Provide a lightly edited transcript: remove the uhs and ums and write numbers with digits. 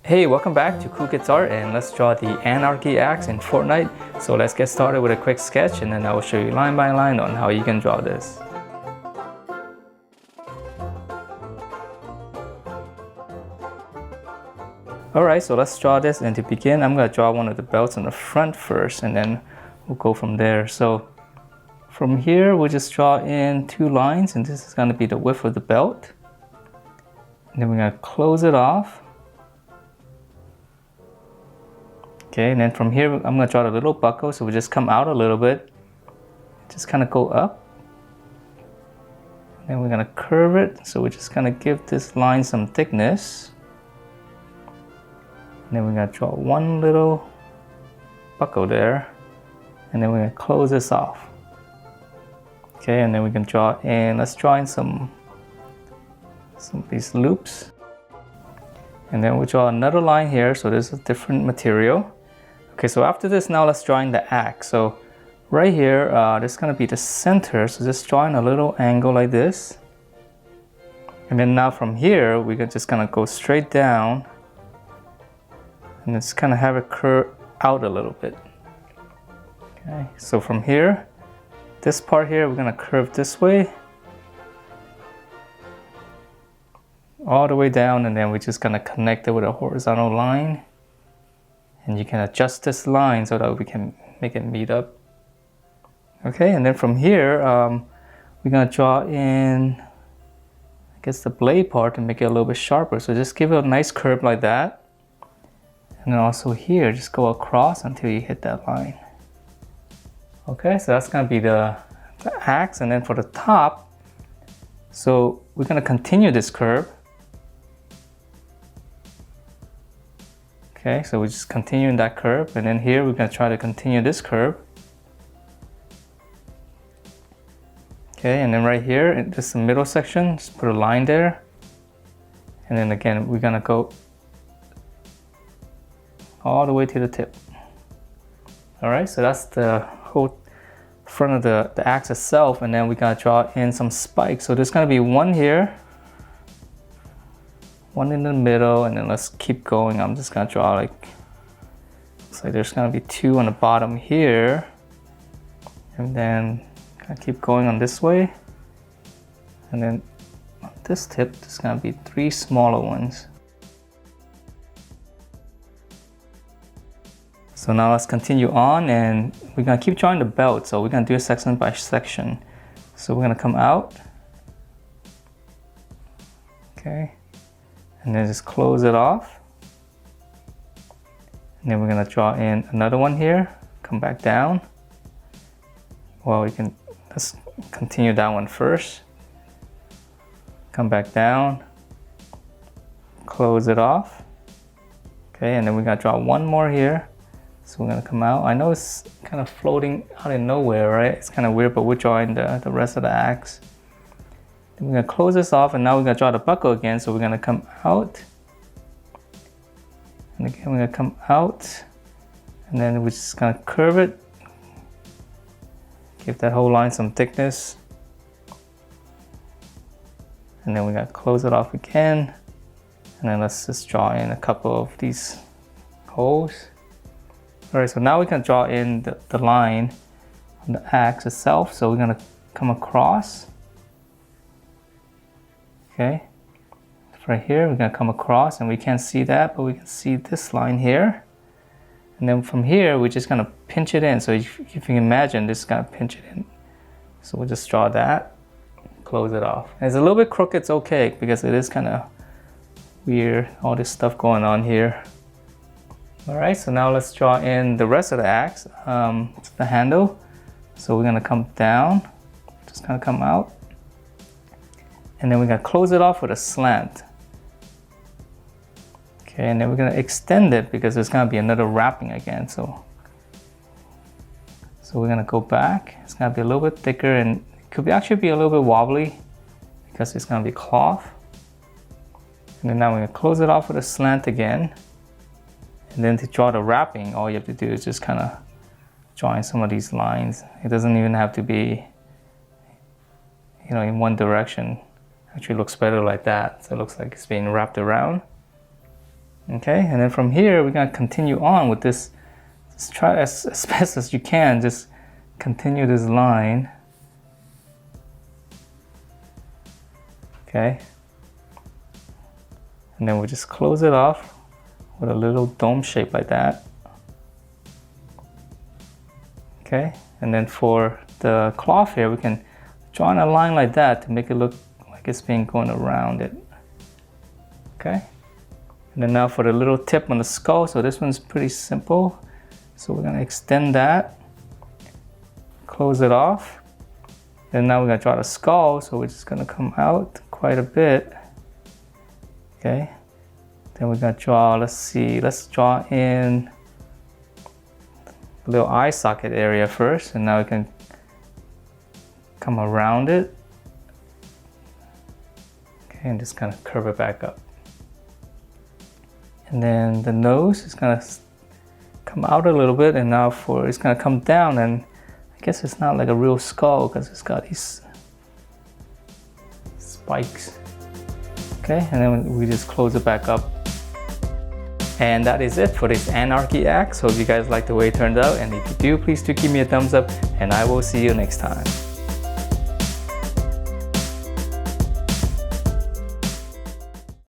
Hey, welcome back to Cool Kids Art, and let's draw the Anarchy Axe in Fortnite. So let's get started with a quick sketch, and then I will show you line by line on how you can draw this. Alright, so let's draw this, and to begin I'm going to draw one of the belts on the front first, and then we'll go from there. So from here we'll just draw in two lines, and this is going to be the width of the belt. And then we're going to close it off. Okay, and then from here I'm going to draw a little buckle, so we just come out a little bit, just kind of go up. And then we're going to curve it, so we're just going to give this line some thickness. And then we're going to draw one little buckle there, and then we're going to close this off. Okay, and then we can draw in, let's draw in some of these loops. And then we'll draw another line here, so this is a different material. Okay, so after this, now let's draw in the axe. So right here, this is going to be the center, so just draw in a little angle like this. And then now from here, we're just going to go straight down, and just kind of have it curve out a little bit. Okay, so from here, this part here, we're going to curve this way, all the way down, and then we're just going to connect it with a horizontal line. And you can adjust this line so that we can make it meet up. Okay, and then from here, we're going to draw in, I guess, the blade part to make it a little bit sharper. So just give it a nice curve like that. And then also here, just go across until you hit that line. Okay, so that's going to be the axe. And then for the top, so we're going to continue this curve. Okay, so we just continue in that curve, and then here we're going to try to continue this curve. Okay, and then right here, in just the middle section, just put a line there. And then again, we're going to go all the way to the tip. Alright, so that's the whole front of the axe itself, and then we're going to draw in some spikes. So there's going to be one here, one in the middle, and then let's keep going. I'm just gonna draw looks like there's gonna be two on the bottom here, and then gonna keep going on this way, and then on this tip there's gonna be three smaller ones. So now let's continue on, and we're gonna keep drawing the belt. So we're gonna do it section by section. So we're gonna come out, okay, and then just close it off. And then we're going to draw in another one here, come back down. Well, let's continue that one first. Come back down, close it off. Okay, and then we're going to draw one more here. So we're going to come out. I know it's kind of floating out of nowhere, right? It's kind of weird, but we're drawing the rest of the axe. We're going to close this off, and now we're going to draw the buckle again. So we're going to come out, and again we're going to come out, and then we're just going to curve it, give that whole line some thickness, and then we're going to close it off again, and then let's just draw in a couple of these holes. Alright, so now we can draw in the line on the axe itself. So we're going to come across. Okay, right here we're going to come across, and we can't see that, but we can see this line here. And then from here we're just going to pinch it in. So if you can imagine, this is going to pinch it in. So we'll just draw that, close it off. And it's a little bit crooked, it's okay, because it is kind of weird, all this stuff going on here. Alright, so now let's draw in the rest of the axe, the handle. So we're going to come down, just kind of come out. And then we're going to close it off with a slant. Okay, and then we're going to extend it because there's going to be another wrapping again. So we're going to go back. It's going to be a little bit thicker, and it could actually be a little bit wobbly because it's going to be cloth. And then now we're going to close it off with a slant again. And then to draw the wrapping, all you have to do is just kind of draw in some of these lines. It doesn't even have to be, in one direction. Actually looks better like that. So it looks like it's being wrapped around. Okay, and then from here we're gonna continue on with this. Just try as best as you can, just continue this line. Okay, and then we'll just close it off with a little dome shape like that. Okay, and then for the cloth here, we can draw in a line like that to make it look like it's been going around it. Okay, and then now for the little tip on the skull, so this one's pretty simple. So we're gonna extend that, close it off, and now we're gonna draw the skull, so we're just gonna come out quite a bit. Okay, then we're gonna draw, let's draw in a little eye socket area first, and now we can come around it. Okay, and just kind of curve it back up. And then the nose is gonna come out a little bit, and now it's gonna come down, and I guess it's not like a real skull because it's got these spikes. Okay, and then we just close it back up. And that is it for this Anarchy Axe. Hope you guys like the way it turned out, and if you do, please do give me a thumbs up, and I will see you next time.